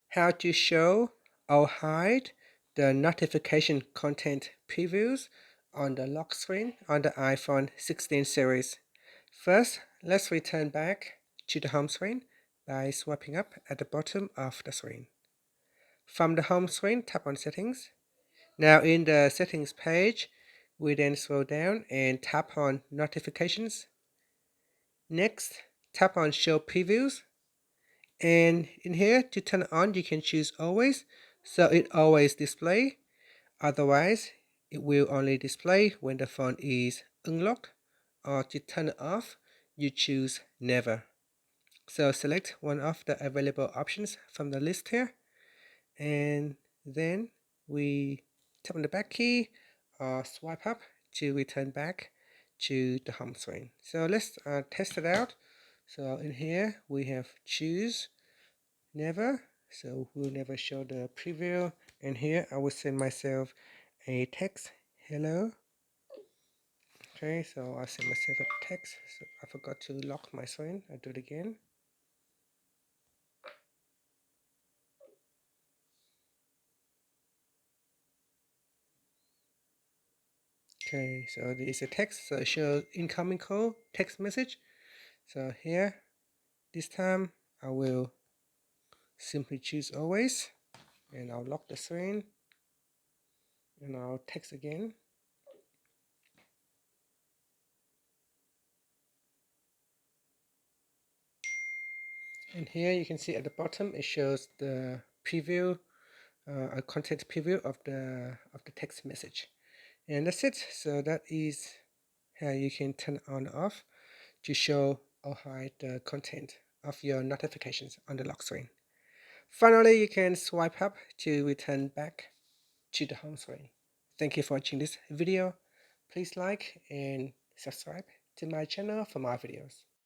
how to show or hide the notification content previews on the lock screen on the iPhone 16 series. First, let's return back to the home screen by swiping up at the bottom of the screen. From the home screen, tap on Settings. Now in the Settings page, we then scroll down and tap on Notifications. Next, tap on Show Previews. And in here, to turn it on, you can choose Always, so it always display. Otherwise, it will only display when the phone is unlocked. Or to turn it off, you choose Never. So select one of the available options from the list here, and then we tap on the back key or swipe up to return back to the home screen. So let's test it out. So in here we have choose Never, so we'll never show the preview. And here I will send myself a text, hello. Okay, so I'll send myself a text. So I forgot to lock my screen. I'll do it again. Okay, so there is a text, so it shows incoming call, text message. So here, this time I will simply choose always, and I'll lock the screen, and I'll text again. And here you can see at the bottom it shows the preview, a content preview of the text message. And that's it. So that is how you can turn on or off to show or hide the content of your notifications on the lock screen. Finally, you can swipe up to return back to the home screen. Thank you for watching this video. Please like and subscribe to my channel for more videos.